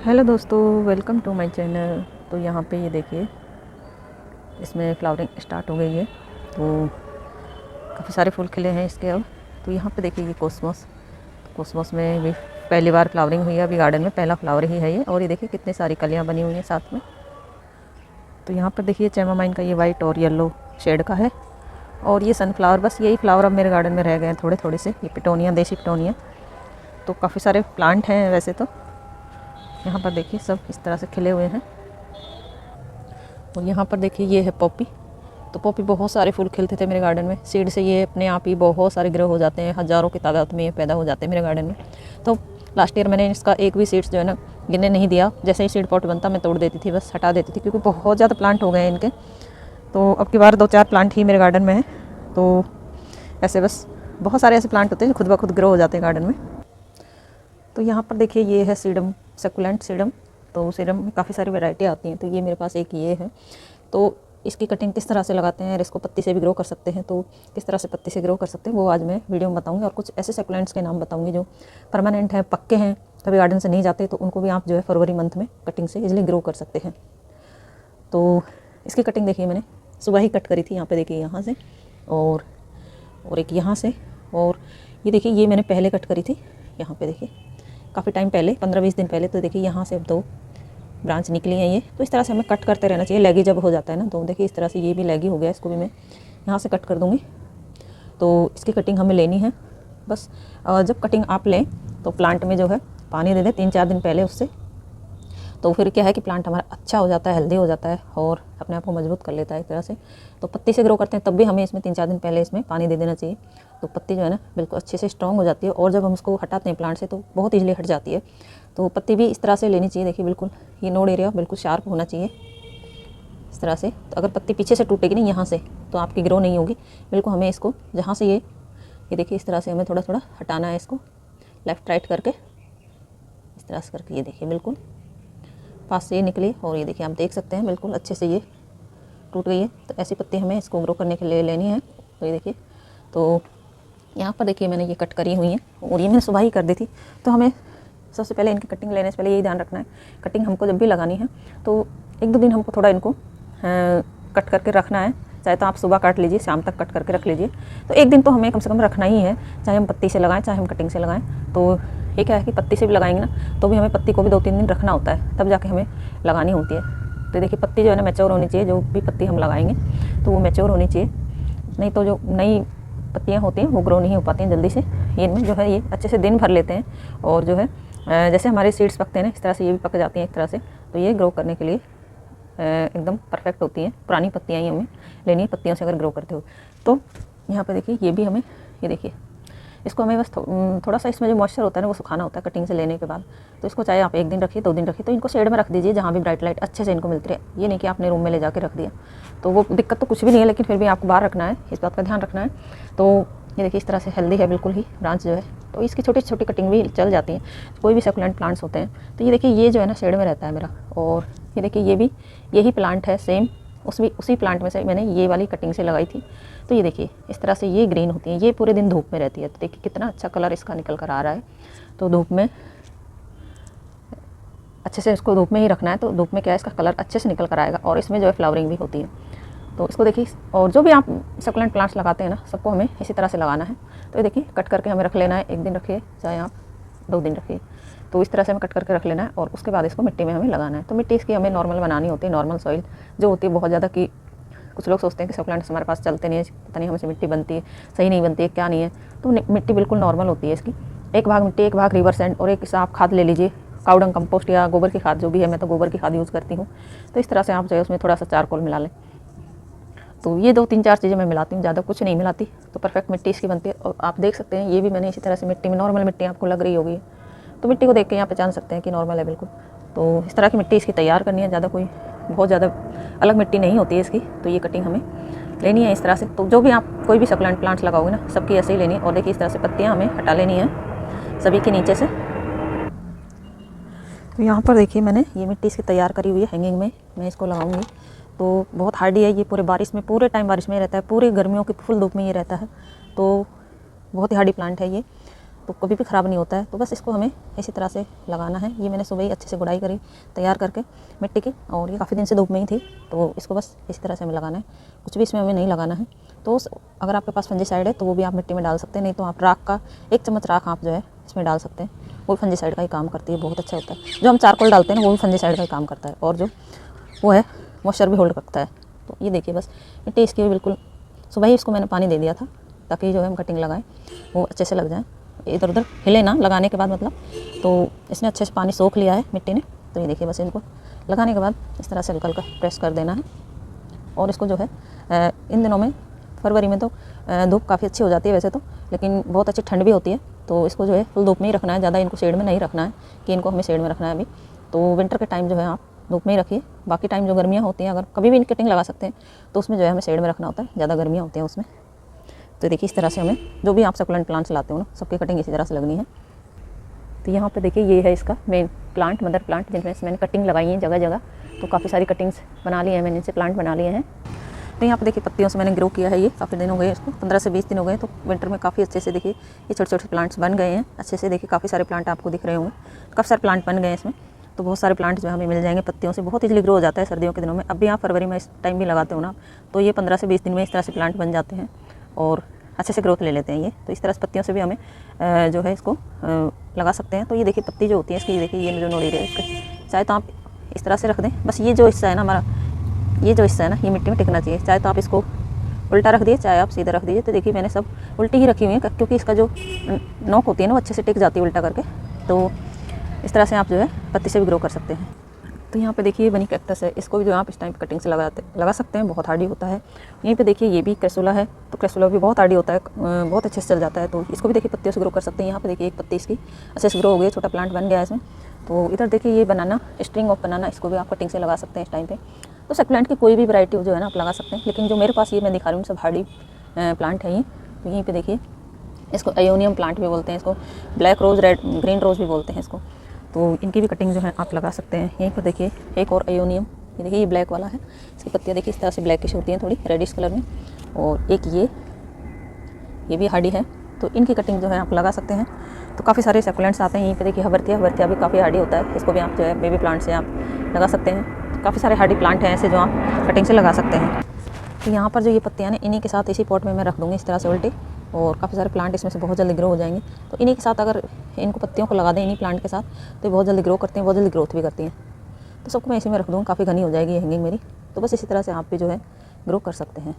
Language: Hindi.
हेलो दोस्तों, वेलकम टू माय चैनल। तो यहाँ पे ये देखिए, इसमें फ्लावरिंग स्टार्ट हो गई है। तो काफ़ी सारे फूल खिले हैं इसके अब। तो यहाँ पे देखिए ये कोसमोस, कोसमोस में भी पहली बार फ्लावरिंग हुई है। अभी गार्डन में पहला फ्लावर ही है ये। और ये देखिए कितनी सारी कलियाँ बनी हुई हैं साथ में। तो यहाँ पर देखिए चैमामाइन का ये वाइट और येलो शेड का है। और ये सनफ्लावर, बस यही फ्लावर अब मेरे गार्डन में रह गए हैं थोड़े थोड़े से। ये पिटोनिया, देसी पिटोनिया। तो काफ़ी सारे प्लांट हैं वैसे तो। यहाँ पर देखिए सब इस तरह से खिले हुए हैं। और यहाँ पर देखिए ये है पॉपी। तो पॉपी बहुत सारे फूल खिलते थे मेरे गार्डन में। सीड से ये अपने आप ही बहुत सारे ग्रो हो जाते हैं, हज़ारों की तादाद में ये पैदा हो जाते हैं मेरे गार्डन में। तो लास्ट ईयर मैंने इसका एक भी सीड्स जो है ना गिनने नहीं दिया। जैसे ही सीड पॉट बनता मैं तोड़ देती थी, बस हटा देती थी, क्योंकि बहुत ज़्यादा प्लांट हो गए हैं इनके। तो अब की बार 2-4 प्लांट ही मेरे गार्डन में हैं। तो ऐसे बस बहुत सारे ऐसे प्लांट होते हैं जो खुद ब खुद ग्रो हो जाते हैं गार्डन में। तो यहाँ पर देखिए ये है सीडम, सकुलेंट सीडम। तो सीडम में काफ़ी सारी वैरायटी आती हैं। तो ये मेरे पास एक ये है। तो इसकी कटिंग किस तरह से लगाते हैं और इसको पत्ती से भी ग्रो कर सकते हैं, तो किस तरह से पत्ती से ग्रो कर सकते हैं वो आज मैं वीडियो में बताऊंगी। और कुछ ऐसे सकुलेंट्स के नाम बताऊंगी जो परमानेंट हैं, पक्के हैं, कभी गार्डन से नहीं जाते, तो उनको भी आप जो है फरवरी मंथ में कटिंग से इजीली ग्रो कर सकते हैं। तो इसकी कटिंग देखिए मैंने सुबह ही कट करी थी। यहाँ पे देखिए यहाँ से और एक यहाँ से। और ये देखिए ये मैंने पहले कट करी थी। यहाँ पे देखिए काफ़ी टाइम पहले, 15-20 दिन पहले। तो देखिए यहाँ से अब 2 ब्रांच निकली हैं ये। तो इस तरह से हमें कट करते रहना चाहिए। लेगी जब हो जाता है ना, तो देखिए इस तरह से ये भी लेगी हो गया, इसको भी मैं यहाँ से कट कर दूँगी। तो इसकी कटिंग हमें लेनी है बस। जब कटिंग आप लें तो प्लांट में जो है पानी दे दें 3-4 दिन पहले उससे। तो फिर क्या है कि प्लांट हमारा अच्छा हो जाता है, हेल्दी हो जाता है और अपने आप को मजबूत कर लेता है एक तरह से। तो पत्ती से ग्रो करते हैं तब भी हमें इसमें 3-4 दिन पहले इसमें पानी दे देना चाहिए। तो पत्ती जो है ना बिल्कुल अच्छे से स्ट्रॉन्ग हो जाती है। और जब हम उसको हटाते हैं प्लांट से तो बहुत ईजिली हट जाती है। तो पत्ती भी इस तरह से लेनी चाहिए। देखिए बिल्कुल ये नोड एरिया बिल्कुल शार्प होना चाहिए इस तरह से। तो अगर पत्ती पीछे से टूटेगी नहीं यहाँ से तो आपकी ग्रो नहीं होगी। बिल्कुल हमें इसको जहाँ से ये देखिए इस तरह से हमें थोड़ा थोड़ा हटाना है इसको, लेफ़्ट राइट करके इस तरह से करके। ये देखिए बिल्कुल पास से ये निकली। और ये देखिए आप देख सकते हैं बिल्कुल अच्छे से ये टूट गई है। तो ऐसी पत्ती हमें इसको ग्रो करने के लिए लेनी है। तो ये देखिए, तो यहाँ पर देखिए मैंने ये कट करी हुई है और ये मैंने सुबह ही कर दी थी। तो हमें सबसे पहले इनकी कटिंग लेने से पहले यही ध्यान रखना है, कटिंग हमको जब भी लगानी है तो 1-2 दिन हमको थोड़ा इनको कट करके रखना है। चाहे तो आप सुबह काट लीजिए, शाम तक कट करके रख लीजिए। तो 1 दिन तो हमें कम से कम रखना ही है, चाहे हम पत्ती से लगाएं चाहे हम कटिंग से लगाएं। तो ये क्या है कि पत्ती से भी लगाएंगे ना तो भी हमें पत्ती को भी 2-3 दिन रखना होता है, तब जाके हमें लगानी होती है। तो देखिए पत्ती जो है ना मैच्योर होनी चाहिए। जो भी पत्ती हम लगाएंगे तो वो मैच्योर होनी चाहिए, नहीं तो जो नई पत्तियाँ होती हैं वो ग्रो नहीं हो पाती हैं जल्दी से। इनमें जो है ये अच्छे से दिन भर लेते हैं। और जो है जैसे हमारे सीड्स पकते हैं ना इस तरह से ये भी पक जाती हैं एक तरह से। तो ये ग्रो करने के लिए एकदम परफेक्ट होती हैं। पुरानी पत्तियाँ ही हमें लेनी है पत्तियों से अगर ग्रो करते हो। तो यहाँ पर देखिए ये भी हमें, ये देखिए इसको हमें बस थोड़ा सा इसमें जो मॉइस्चर होता है ना वो सुखाना होता है कटिंग से लेने के बाद। तो इसको चाहे आप 1 दिन रखिए, 2 दिन रखिए, तो इनको शेड में रख दीजिए जहाँ भी ब्राइट लाइट अच्छे से इनको मिलती रहे। ये नहीं कि आपने रूम में ले जाके रख दिया, तो वो दिक्कत तो कुछ भी नहीं है, लेकिन फिर भी आपको बाहर रखना है, इस बात का ध्यान रखना है। तो ये देखिए इस तरह से हेल्दी है बिल्कुल ही ब्रांच जो है। तो इसकी छोटी छोटी कटिंग भी चल जाती है, कोई भी सकुलेंट प्लांट्स होते हैं। तो ये देखिए ये जो है ना शेड में रहता है मेरा। और ये देखिए ये भी यही प्लांट है सेम, उसी प्लांट में से मैंने ये वाली कटिंग से लगाई थी। तो ये देखिए इस तरह से ये ग्रीन होती है, ये पूरे दिन धूप में रहती है। तो देखिए कितना अच्छा कलर इसका निकल कर आ रहा है। तो धूप में अच्छे से इसको धूप में ही रखना है, तो धूप में क्या है इसका कलर अच्छे से निकल कर आएगा। और इसमें जो है फ्लावरिंग भी होती है। तो इसको देखिए, और जो भी आप सकुलेंट प्लांट्स लगाते हैं ना सबको हमें इसी तरह से लगाना है। तो ये देखिए कट करके हमें रख लेना है, 1 दिन रखिए चाहे आप 2 दिन रखिए। तो इस तरह से हमें कट करके रख लेना है और उसके बाद इसको मिट्टी में हमें लगाना है। तो मिट्टी इसकी हमें नॉर्मल बनानी होती है, नॉर्मल सॉइल जो होती है। बहुत ज़्यादा कि कुछ लोग सोचते हैं कि सकुलेंट्स हमारे पास चलते नहीं है, पता नहीं हमसे मिट्टी बनती है, सही नहीं बनती है, क्या नहीं है। तो मिट्टी बिल्कुल नॉर्मल होती है इसकी। 1 भाग मिट्टी, 1 भाग रिवर सैंड और 1 आप खाद ले लीजिए, काउडंग कंपोस्ट या गोबर की खाद जो भी है। मैं तो गोबर की खाद यूज़ करती हूँ। तो इस तरह से आप जो है उसमें थोड़ा सा चारकोल मिला लें। तो ये 2-3-4 चीज़ें मैं मिलाती हूँ, ज़्यादा कुछ नहीं मिलाती। तो परफेक्ट मिट्टी इसकी बनती है। और आप देख सकते हैं ये भी मैंने इसी तरह से मिट्टी में, नॉर्मल मिट्टी आपको लग रही होगी, तो मिट्टी को देख के यहाँ पहचान सकते हैं कि नॉर्मल है बिल्कुल। तो इस तरह की मिट्टी इसकी तैयार करनी है, ज़्यादा कोई बहुत ज़्यादा अलग मिट्टी नहीं होती है इसकी। तो ये कटिंग हमें लेनी है इस तरह से। तो जो भी आप कोई भी सकुलेंट प्लांट्स लगाओगे ना सबकी ऐसे ही लेनी है। और देखिए इस तरह से पत्तियाँ हमें हटा लेनी है सभी के नीचे से। तो यहाँ पर देखिए मैंने ये मिट्टी इसकी तैयार करी हुई है हैंगिंग में, मैं इसको लगाऊंगी। तो बहुत हार्डी है ये, पूरे बारिश में, पूरे टाइम बारिश में ही रहता है, पूरी गर्मियों की फुल धूप में ये रहता है। तो बहुत ही हार्डी प्लांट है ये। तो कभी भी ख़राब नहीं होता है। तो बस इसको हमें इसी तरह से लगाना है। ये मैंने सुबह ही अच्छे से गुड़ाई करी तैयार करके मिट्टी की, और ये काफ़ी दिन से धूप में ही थी, तो इसको बस इसी तरह से हमें लगाना है। कुछ भी इसमें हमें नहीं लगाना है। तो अगर आपके पास फंजीसाइड है तो वो भी आप मिट्टी में डाल सकते हैं, नहीं तो आप राख का 1 चम्मच राख आप जो है इसमें डाल सकते हैं। वो भी फंजीसाइड का ही काम करती है, बहुत अच्छा होता है। जो हम चारकोल डालते हैं ना वो भी फंजीसाइड का ही काम करता है, और जो वो है मॉइस्चर भी होल्ड रखता है। तो ये देखिए बस मिट्टी इसकी भी बिल्कुल, सुबह ही इसको मैंने पानी दे दिया था ताकि जो है हम कटिंग लगाएं वो अच्छे से लग जाए, इधर उधर हिले ना लगाने के बाद मतलब। तो इसने अच्छे से पानी सोख लिया है मिट्टी ने। तो ये देखिए बस इनको लगाने के बाद इस तरह से हल्का हल्का प्रेस कर देना है। और इसको जो है इन दिनों में फरवरी में तो धूप काफ़ी अच्छी हो जाती है वैसे तो, लेकिन बहुत अच्छी ठंड भी होती है। तो इसको जो है फुल धूप में ही रखना है, ज़्यादा इनको शेड में नहीं रखना है कि इनको हमें शेड में रखना है अभी। तो विंटर के टाइम जो है आप धूप में ही रखिए। बाकी टाइम जो गर्मियाँ होती हैं, अगर कभी भी इनकी कटिंग लगा सकते हैं, तो उसमें जो है हमें शेड में रखना होता है, ज़्यादा गर्मियाँ होती हैं उसमें। तो देखिए इस तरह से हमें जो भी आप सकुलेंट प्लांट्स लाते हो ना, सबकी कटिंग इसी तरह से लगनी है। तो यहाँ पे देखिए ये है इसका मेन प्लांट, मदर प्लांट, जिनमें से मैंने कटिंग लगाई है जगह जगह। तो काफ़ी सारी कटिंग्स बना ली है मैंने, इनसे प्लांट बना लिए हैं। तो यहाँ पे देखिए पत्तियों से मैंने ग्रो किया है, ये काफ़ी दिन हो गए इसको, 15 से 20 दिन हो गए। तो विंटर में काफ़ी अच्छे से देखिए ये छोटे छोटे प्लांट्स बन गए हैं अच्छे से। देखिए काफ़ी सारे प्लांट आपको दिख रहे होंगे, काफ़ी सारे प्लांट बन गए हैं इसमें। तो बहुत सारे प्लांट जो हमें मिल जाएंगे पत्तियों से, बहुत इजीली ग्रो हो जाता है सर्दियों के दिनों में। अब भी आप फरवरी में इस टाइम भी लगाते हो ना, तो ये 15 से 20 दिन में इस तरह से प्लांट बन जाते हैं और अच्छे से ग्रोथ ले लेते हैं ये। तो इस तरह से पत्तियों से भी हमें जो है इसको लगा सकते हैं। तो ये देखिए पत्ती जो होती है इसकी, ये देखिए ये जो नोड़ी है इसके, चाहे तो आप इस तरह से रख दें। बस ये जो हिस्सा है ना हमारा, ये जो हिस्सा है ना, ये मिट्टी में टिकना चाहिए। चाहे तो आप इसको उल्टा रख दिए, चाहे आप सीधा रख दीजिए। तो देखिए मैंने सब उल्टी ही रखी हुई है, क्योंकि इसका जो नोक होती है ना वो अच्छे से टिक जाती है उल्टा करके। तो इस तरह से आप जो है पत्ती से भी ग्रो कर सकते हैं। तो यहाँ पे देखिए बनी कैक्टस है, इसको भी जो आप इस टाइम पे कटिंग से लगा सकते हैं, बहुत हार्डी होता है। यहीं पे देखिए ये भी क्रेसुला है, तो क्रेसुला भी बहुत हार्डी होता है, बहुत अच्छे से चल जाता है। तो इसको भी देखिए पत्तियों से ग्रो कर सकते हैं। यहाँ पे देखिए एक पत्ती इसकी अच्छे से ग्रो हो गई, छोटा प्लांट बन गया है इसमें। तो इधर देखिए ये बनाना, स्ट्रिंग ऑफ बनाना, इसको भी आप कटिंग से लगा सकते हैं इस टाइम पे। तो सक्लेंट की कोई भी वैरायटी जो है ना आप लगा सकते हैं, लेकिन जो मेरे पास ये मैं दिखा रही हूँ सब हार्डी प्लांट है ये। तो यहीं पे देखिए इसको एयोनियम प्लांट भी बोलते हैं, इसको ब्लैक रोज़, रेड ग्रीन रोज़ भी बोलते हैं इसको। तो इनकी भी कटिंग जो है आप लगा सकते हैं। यहीं पर देखिए एक और एयोनियम, ये देखिए ये ब्लैक वाला है, इसकी पत्तियाँ देखिए इस तरह से ब्लैकिश होती हैं थोड़ी रेडिश कलर में। और एक ये भी हार्डी है, तो इनकी कटिंग जो है आप लगा सकते हैं। तो काफ़ी सारे सकुलेंट्स आते हैं यहीं पे देखिए। हवर्तिया भी काफ़ी हार्डी होता है, इसको भी आप जो है बेबी प्लांट से आप लगा सकते हैं। तो काफ़ी सारे हार्डी प्लांट हैं ऐसे जो आप कटिंग से लगा सकते हैं। तो यहाँ पर जो ये पत्तियाँ हैं इन्हीं के साथ इसी पॉट में मैं रख दूँगी इस तरह से उल्टी, और काफ़ी सारे प्लांट इसमें से बहुत जल्दी ग्रो हो जाएंगे। तो इन्हीं के साथ अगर इनको पत्तियों को लगा दें इन्हीं प्लांट के साथ, तो ये बहुत जल्दी ग्रो करते हैं, बहुत जल्दी ग्रोथ भी करती हैं। तो सबको मैं इसी में रख दूँगी, काफ़ी घनी हो जाएगी ये हैंगिंग मेरी। तो बस इसी तरह से आप भी जो है ग्रो कर सकते हैं।